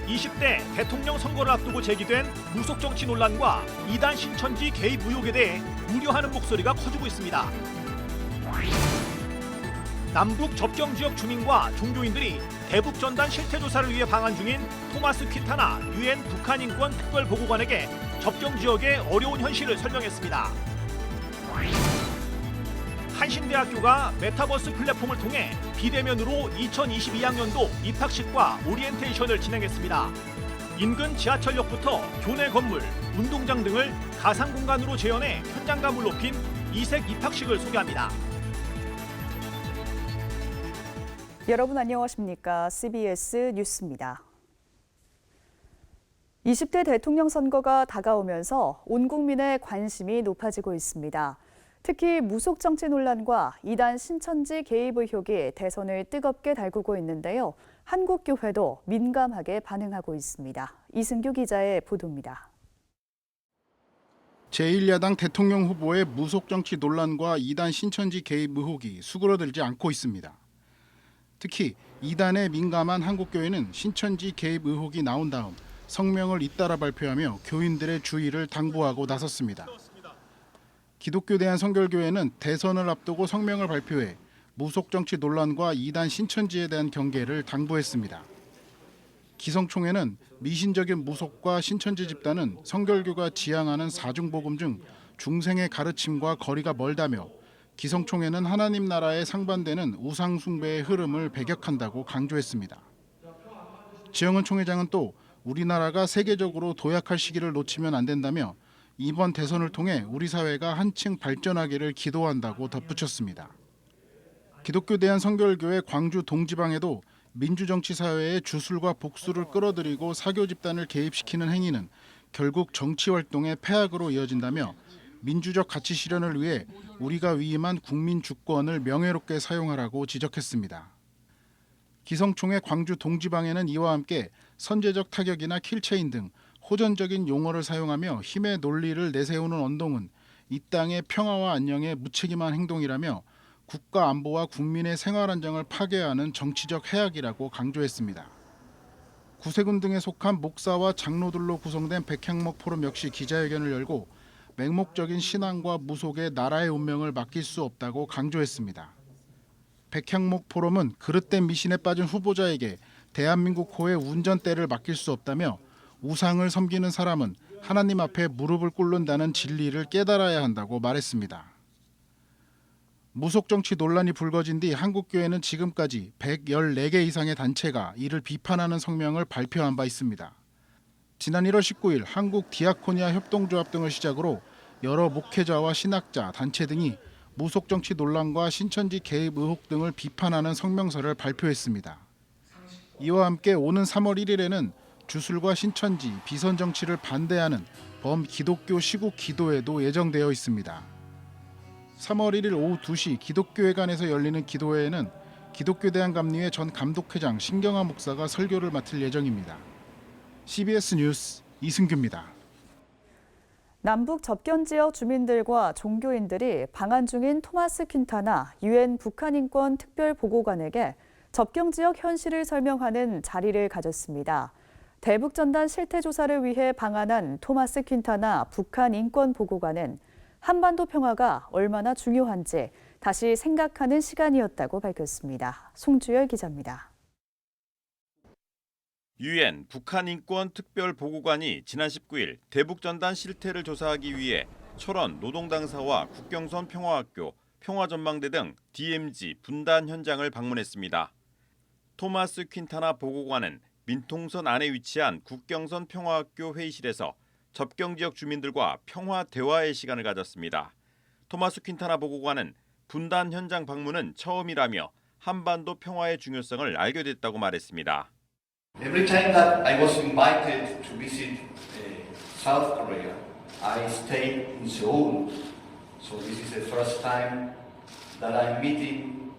20대 대통령 선거를 앞두고 제기된 무속 정치 논란과 이단 신천지 개입 의혹에 대해 우려하는 목소리가 커지고 있습니다. 남북 접경 지역 주민과 종교인들이 대북 전단 실태 조사를 위해 방한 중인 토마스 퀸타나 유엔 북한 인권 특별보고관에게 접경 지역의 어려운 현실을 설명했습니다. 한신대학교가 메타버스 플랫폼을 통해 비대면으로 2022학년도 입학식과 오리엔테이션을 진행했습니다. 인근 지하철역부터 교내 건물, 운동장 등을 가상 공간으로 재현해 현장감을 높인 이색 입학식을 소개합니다. 여러분 안녕하십니까? CBS 뉴스입니다. 20대 대통령 선거가 다가오면서 온 국민의 관심이 높아지고 있습니다. 특히 무속 정치 논란과 이단 신천지 개입 의혹이 대선을 뜨겁게 달구고 있는데요. 한국교회도 민감하게 반응하고 있습니다. 이승규 기자의 보도입니다. 제1야당 대통령 후보의 무속 정치 논란과 이단 신천지 개입 의혹이 수그러들지 않고 있습니다. 특히 이단에 민감한 한국교회는 신천지 개입 의혹이 나온 다음 성명을 잇따라 발표하며 교인들의 주의를 당부하고 나섰습니다. 기독교 대한성결교회는 대선을 앞두고 성명을 발표해 무속 정치 논란과 이단 신천지에 대한 경계를 당부했습니다. 기성총회는 미신적인 무속과 신천지 집단은 성결교가 지향하는 사중복음 중 중생의 가르침과 거리가 멀다며 기성총회는 하나님 나라에 상반되는 우상 숭배의 흐름을 배격한다고 강조했습니다. 지영은 총회장은 또 우리나라가 세계적으로 도약할 시기를 놓치면 안 된다며 이번 대선을 통해 우리 사회가 한층 발전하기를 기도한다고 덧붙였습니다. 기독교 대한성결교회 광주 동지방에도 민주정치 사회의 주술과 복수를 끌어들이고 사교 집단을 개입시키는 행위는 결국 정치 활동의 폐악으로 이어진다며 민주적 가치 실현을 위해 우리가 위임한 국민 주권을 명예롭게 사용하라고 지적했습니다. 기성총회 광주 동지방에는 이와 함께 선제적 타격이나 킬체인 등 호전적인 용어를 사용하며 힘의 논리를 내세우는 언동은 이 땅의 평화와 안녕에 무책임한 행동이라며 국가 안보와 국민의 생활 안정을 파괴하는 정치적 해악이라고 강조했습니다. 구세군 등에 속한 목사와 장로들로 구성된 백향목 포럼 역시 기자회견을 열고 맹목적인 신앙과 무속에 나라의 운명을 맡길 수 없다고 강조했습니다. 백향목 포럼은 그릇된 미신에 빠진 후보자에게 대한민국 호의 운전대를 맡길 수 없다며 우상을 섬기는 사람은 하나님 앞에 무릎을 꿇는다는 진리를 깨달아야 한다고 말했습니다. 무속 정치 논란이 불거진 뒤 한국교회는 지금까지 114개 이상의 단체가 이를 비판하는 성명을 발표한 바 있습니다. 지난 1월 19일 한국 디아코니아 협동조합 등을 시작으로 여러 목회자와 신학자, 단체 등이 무속 정치 논란과 신천지 개입 의혹 등을 비판하는 성명서를 발표했습니다. 이와 함께 오는 3월 1일에는 주술과 신천지, 비선 정치를 반대하는 범기독교 시국 기도회도 예정되어 있습니다. 3월 1일 오후 2시 기독교회관에서 열리는 기도회에는 기독교 대한감리회 전 감독회장 신경하 목사가 설교를 맡을 예정입니다. CBS 뉴스 이승규입니다. 남북 접견 지역 주민들과 종교인들이 방한 중인 토마스 퀸타나 유엔 북한 인권 특별보고관에게 접경 지역 현실을 설명하는 자리를 가졌습니다. 대북 전단 실태 조사를 위해 방한한 토마스 퀸타나 북한 인권 보고관은 한반도 평화가 얼마나 중요한지 다시 생각하는 시간이었다고 밝혔습니다. 송주열 기자입니다. 유엔 북한 인권 특별보고관이 지난 19일 대북 전단 실태를 조사하기 위해 철원 노동당사와 국경선 평화학교, 평화전망대 등 DMZ 분단 현장을 방문했습니다. 토마스 퀸타나 보고관은 민통선 안에 위치한 국경선 평화학교 회의실에서 접경 지역 주민들과 평화 대화의 시간을 가졌습니다. 토마스 퀸타나 보고관은 분단 현장 방문은 처음이라며 한반도 평화의 중요성을 알게 됐다고 말했습니다. Every time that I was invited to visit South Korea, I stayed in Seoul. So this is the first time that I'm meeting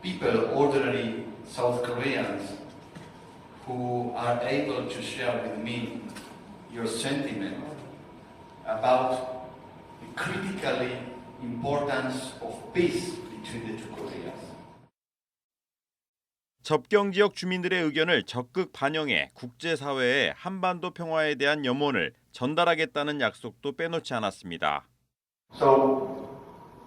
people, ordinary South Koreans, who are able to share with me your sentiment about the critically importance of peace between the two Koreas. 접경 지역 주민들의 의견을 적극 반영해 국제사회에 한반도 평화에 대한 염원을 전달하겠다는 약속도 빼놓지 않았습니다. So,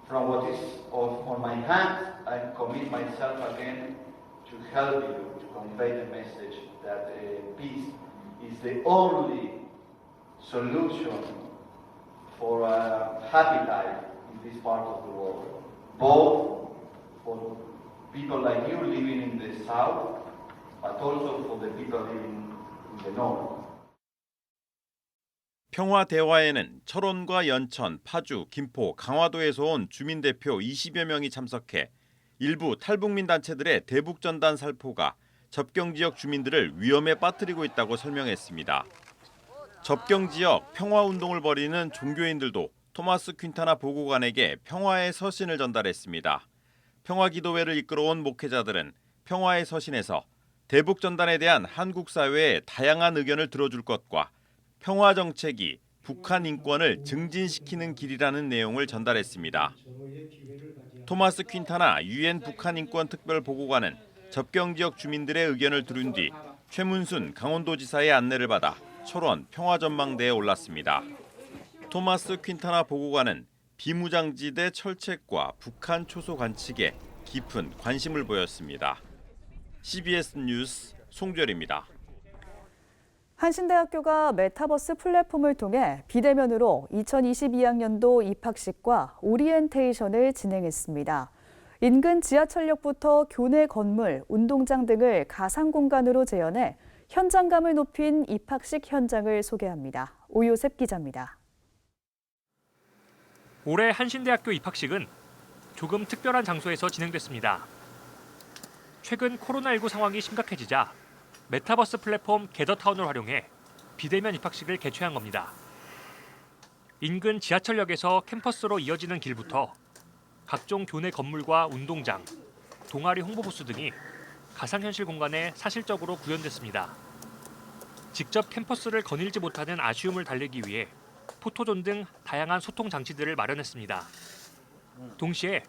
from what is on my hand, I commit myself again to help you to convey the message that peace is the only solution for a happy life in this part of the world, both for people like you living in the south, but also for the people living in the north. 평화 대화에는 철원과 연천, 파주, 김포, 강화도에서 온 주민 대표 20여 명이 참석해 일부 탈북민 단체들의 대북전단 살포가 접경 지역 주민들을 위험에 빠뜨리고 있다고 설명했습니다. 접경 지역 평화 운동을 벌이는 종교인들도 토마스 퀸타나 보고관에게 평화의 서신을 전달했습니다. 평화기도회를 이끌어온 목회자들은 평화의 서신에서 대북전단에 대한 한국 사회의 다양한 의견을 들어줄 것과 평화 정책이 북한 인권을 증진시키는 길이라는 내용을 전달했습니다. 토마스 퀸타나 유엔 북한 인권 특별 보고관은 접경 지역 주민들의 의견을 들은 뒤 최문순 강원도지사의 안내를 받아 철원 평화전망대에 올랐습니다. 토마스 퀸타나 보고관은 비무장지대 철책과 북한 초소 관측에 깊은 관심을 보였습니다. CBS 뉴스 송별입니다. 한신대학교가 메타버스 플랫폼을 통해 비대면으로 2022학년도 입학식과 오리엔테이션을 진행했습니다. 인근 지하철역부터 교내 건물, 운동장 등을 가상 공간으로 재현해 현장감을 높인 입학식 현장을 소개합니다. 오요셉 기자입니다. 올해 한신대학교 입학식은 조금 특별한 장소에서 진행됐습니다. 최근 코로나19 상황이 심각해지자 메타버스 플랫폼 게더타운을 활용해 비대면 입학식을 개최한 겁니다. 인근 지하철역에서 캠퍼스로 이어지는 길부터 각종 교내 건물과 운동장, 동아리 홍보부스 등이 가상현실 공간에 사실적으로 구현됐습니다. 직접 캠퍼스를 거닐지 못하는 아쉬움을 달래기 위해 포토존 등 다양한 소통 장치들을 마련했습니다. 동시에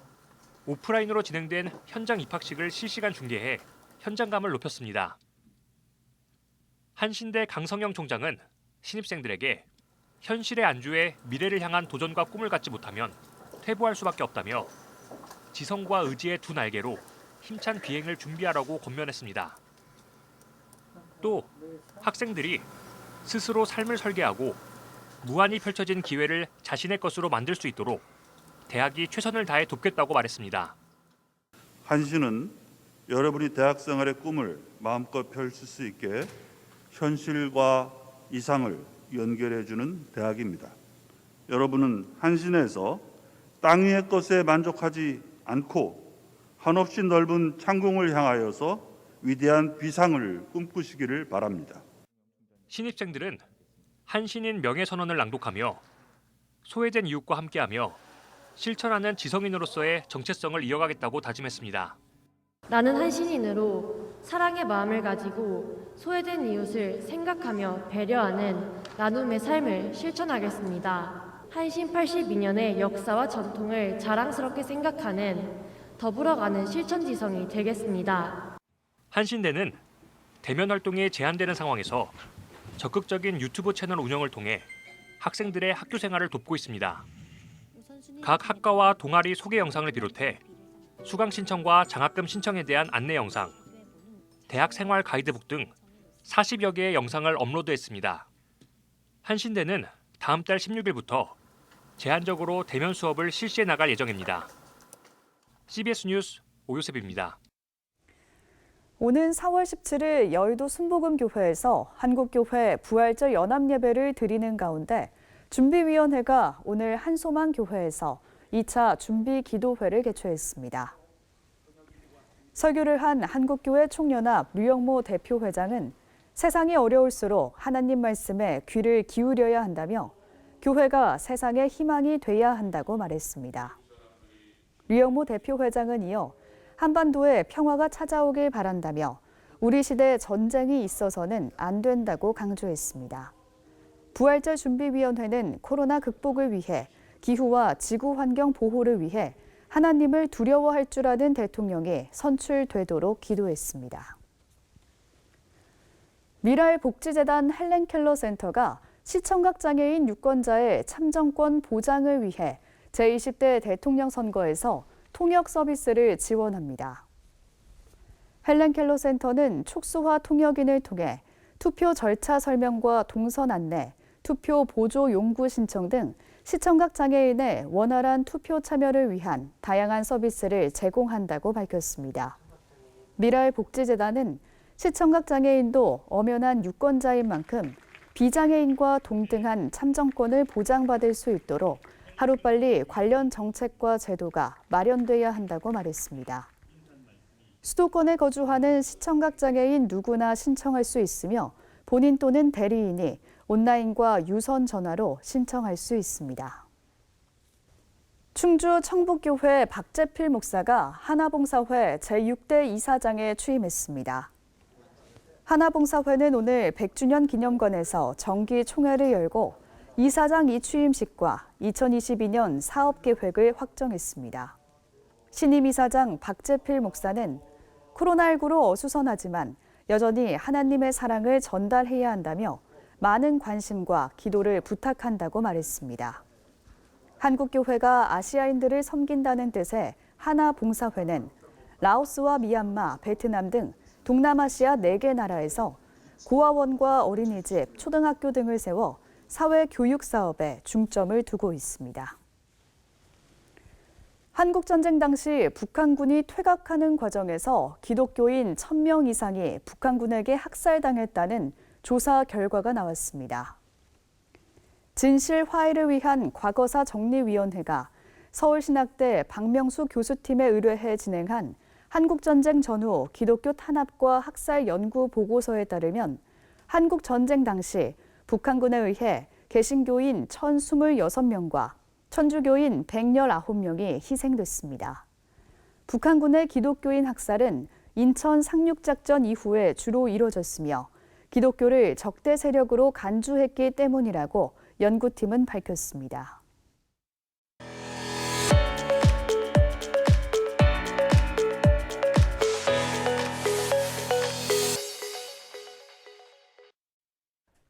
오프라인으로 진행된 현장 입학식을 실시간 중계해 현장감을 높였습니다. 한신대 강성영 총장은 신입생들에게 현실에 안주해 미래를 향한 도전과 꿈을 갖지 못하면 퇴보할 수밖에 없다며 지성과 의지의 두 날개로 힘찬 비행을 준비하라고 권면했습니다. 또 학생들이 스스로 삶을 설계하고 무한히 펼쳐진 기회를 자신의 것으로 만들 수 있도록 대학이 최선을 다해 돕겠다고 말했습니다. 한신은 여러분이 대학 생활의 꿈을 마음껏 펼칠 수 있게 현실과 이상을 연결해주는 대학입니다. 여러분은 한신에서 땅 위의 것에 만족하지 않고 한없이 넓은 창공을 향하여서 위대한 비상을 꿈꾸시기를 바랍니다. 신입생들은 한신인 명예선언을 낭독하며 소외된 이웃과 함께하며 실천하는 지성인으로서의 정체성을 이어가겠다고 다짐했습니다. 나는 한신인으로 사랑의 마음을 가지고 소외된 이웃을 생각하며 배려하는 나눔의 삶을 실천하겠습니다. 한신 82년의 역사와 전통을 자랑스럽게 생각하는 더불어가는 실천지성이 되겠습니다. 한신대는 대면 활동이 제한되는 상황에서 적극적인 유튜브 채널 운영을 통해 학생들의 학교 생활을 돕고 있습니다. 각 학과와 동아리 소개 영상을 비롯해 수강 신청과 장학금 신청에 대한 안내 영상, 대학 생활 가이드북 등 40여 개의 영상을 업로드했습니다. 한신대는 다음 달 16일부터 제한적으로 대면 수업을 실시해 나갈 예정입니다. CBS 뉴스 오요셉입니다. 오는 4월 17일 여의도 순복음교회에서 한국교회 부활절 연합예배를 드리는 가운데 준비위원회가 오늘 한소망교회에서 2차 준비기도회를 개최했습니다. 설교를 한 한국교회 총연합 류영모 대표회장은 세상이 어려울수록 하나님 말씀에 귀를 기울여야 한다며 교회가 세상의 희망이 돼야 한다고 말했습니다. 류영모 대표회장은 이어 한반도에 평화가 찾아오길 바란다며 우리 시대 전쟁이 있어서는 안 된다고 강조했습니다. 부활절 준비위원회는 코로나 극복을 위해 기후와 지구 환경 보호를 위해 하나님을 두려워할 줄 아는 대통령이 선출되도록 기도했습니다. 미랄복지재단 헬렌켈러 센터가 시청각 장애인 유권자의 참정권 보장을 위해 제20대 대통령 선거에서 통역 서비스를 지원합니다. 헬렌켈러 센터는 촉수화 통역인을 통해 투표 절차 설명과 동선 안내, 투표 보조 용구 신청 등 시청각 장애인의 원활한 투표 참여를 위한 다양한 서비스를 제공한다고 밝혔습니다. 미랄복지재단은 시청각 장애인도 엄연한 유권자인 만큼 비장애인과 동등한 참정권을 보장받을 수 있도록 하루빨리 관련 정책과 제도가 마련돼야 한다고 말했습니다. 수도권에 거주하는 시청각 장애인 누구나 신청할 수 있으며 본인 또는 대리인이 온라인과 유선 전화로 신청할 수 있습니다. 충주 청북교회 박재필 목사가 하나봉사회 제6대 이사장에 취임했습니다. 하나봉사회는 오늘 100주년 기념관에서 정기 총회를 열고 이사장 이취임식과 2022년 사업계획을 확정했습니다. 신임 이사장 박재필 목사는 코로나19로 어수선하지만 여전히 하나님의 사랑을 전달해야 한다며 많은 관심과 기도를 부탁한다고 말했습니다. 한국교회가 아시아인들을 섬긴다는 뜻의 하나봉사회는 라오스와 미얀마, 베트남 등 동남아시아 4개 나라에서 고아원과 어린이집, 초등학교 등을 세워 사회교육 사업에 중점을 두고 있습니다. 한국전쟁 당시 북한군이 퇴각하는 과정에서 기독교인 1000명 이상이 북한군에게 학살당했다는 조사 결과가 나왔습니다. 진실 화해를 위한 과거사 정리위원회가 서울신학대 박명수 교수팀에 의뢰해 진행한 한국전쟁 전후 기독교 탄압과 학살 연구 보고서에 따르면 한국전쟁 당시 북한군에 의해 개신교인 1026명과 천주교인 119명이 희생됐습니다. 북한군의 기독교인 학살은 인천 상륙작전 이후에 주로 이뤄졌으며 기독교를 적대 세력으로 간주했기 때문이라고 연구팀은 밝혔습니다.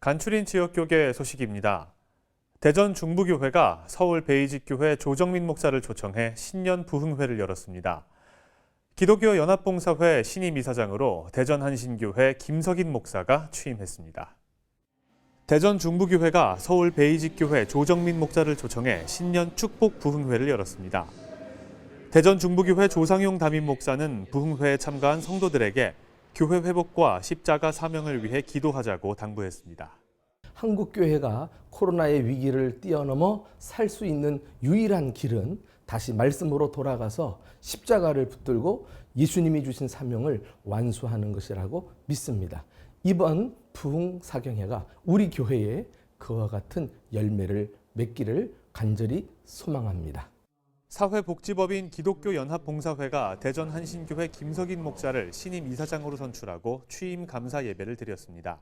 간추린 지역교계 소식입니다. 대전 중부교회가 서울 베이직교회 조정민 목사를 초청해 신년 부흥회를 열었습니다. 기독교 연합봉사회 신임 이사장으로 대전 한신교회 김석인 목사가 취임했습니다. 대전 중부교회가 서울 베이직교회 조정민 목사를 초청해 신년 축복 부흥회를 열었습니다. 대전 중부교회 조상용 담임 목사는 부흥회에 참가한 성도들에게 교회 회복과 십자가 사명을 위해 기도하자고 당부했습니다. 한국교회가 코로나의 위기를 뛰어넘어 살 수 있는 유일한 길은 다시 말씀으로 돌아가서 십자가를 붙들고 예수님이 주신 사명을 완수하는 것이라고 믿습니다. 이번 부흥 사경회가 우리 교회에 그와 같은 열매를 맺기를 간절히 소망합니다. 사회복지법인 기독교연합봉사회가 대전 한신교회 김석인 목사를 신임 이사장으로 선출하고 취임 감사 예배를 드렸습니다.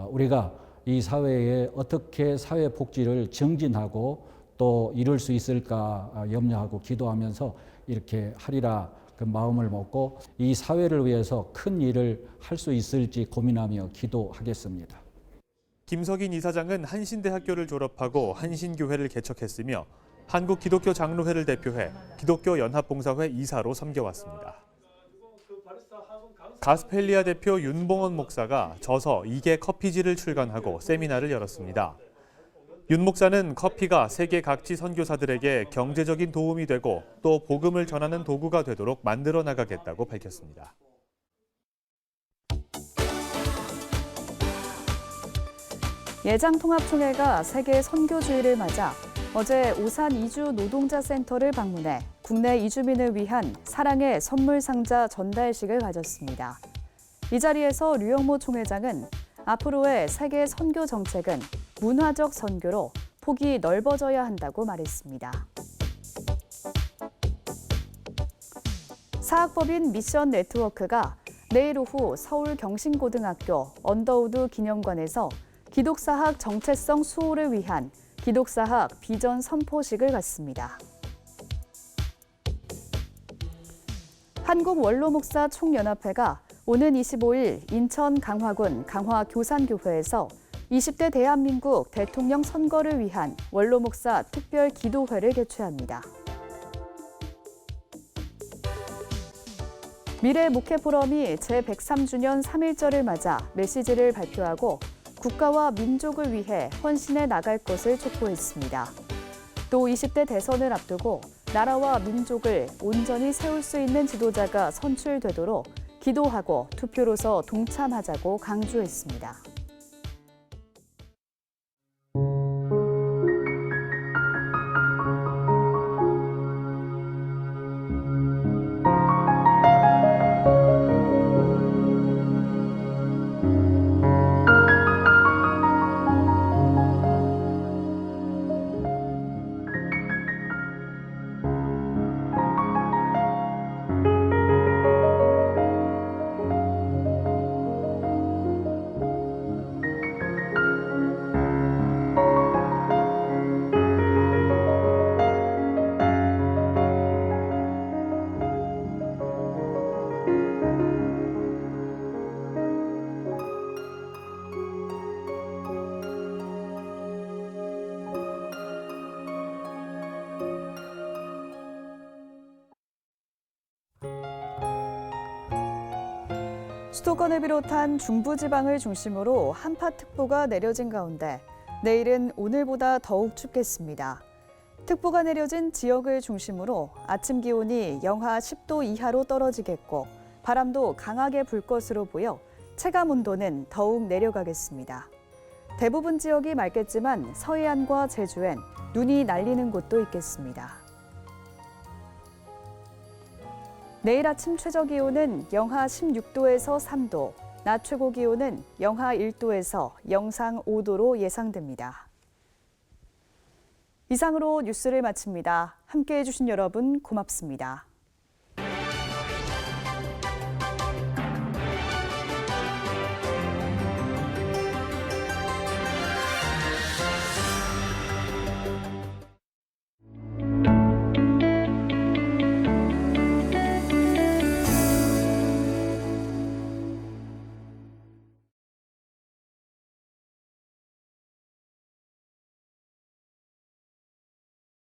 우리가 이 사회에 어떻게 사회복지를 정진하고 또 이룰 수 있을까 염려하고 기도하면서 이렇게 하리라 그 마음을 먹고 이 사회를 위해서 큰 일을 할 수 있을지 고민하며 기도하겠습니다. 김석인 이사장은 한신대학교를 졸업하고 한신교회를 개척했으며 한국기독교장로회를 대표해 기독교연합봉사회 이사로 섬겨왔습니다. 가스펠리아 대표 윤봉원 목사가 저서 이게 커피지를 출간하고 세미나를 열었습니다. 윤 목사는 커피가 세계 각지 선교사들에게 경제적인 도움이 되고 또 복음을 전하는 도구가 되도록 만들어 나가겠다고 밝혔습니다. 예장통합총회가 세계 선교주의를 맞아 어제 오산 이주 노동자 센터를 방문해 국내 이주민을 위한 사랑의 선물 상자 전달식을 가졌습니다. 이 자리에서 류영모 총회장은 앞으로의 세계 선교 정책은 문화적 선교로 폭이 넓어져야 한다고 말했습니다. 사학법인 미션 네트워크가 내일 오후 서울 경신고등학교 언더우드 기념관에서 기독사학 정체성 수호를 위한 기독사학 비전 선포식을 갖습니다. 한국원로목사 총연합회가 오는 25일 인천 강화군 강화교산교회에서 20대 대한민국 대통령 선거를 위한 원로목사 특별 기도회를 개최합니다. 미래목회포럼이 제103주년 3.1절을 맞아 메시지를 발표하고 국가와 민족을 위해 헌신해 나갈 것을 촉구했습니다. 또 20대 대선을 앞두고 나라와 민족을 온전히 세울 수 있는 지도자가 선출되도록 기도하고 투표로서 동참하자고 강조했습니다. 수도권을 비롯한 중부지방을 중심으로 한파특보가 내려진 가운데 내일은 오늘보다 더욱 춥겠습니다. 특보가 내려진 지역을 중심으로 아침 기온이 영하 10도 이하로 떨어지겠고 바람도 강하게 불 것으로 보여 체감 온도는 더욱 내려가겠습니다. 대부분 지역이 맑겠지만 서해안과 제주엔 눈이 날리는 곳도 있겠습니다. 내일 아침 최저 기온은 영하 16도에서 3도, 낮 최고 기온은 영하 1도에서 영상 5도로 예상됩니다. 이상으로 뉴스를 마칩니다. 함께해 주신 여러분 고맙습니다.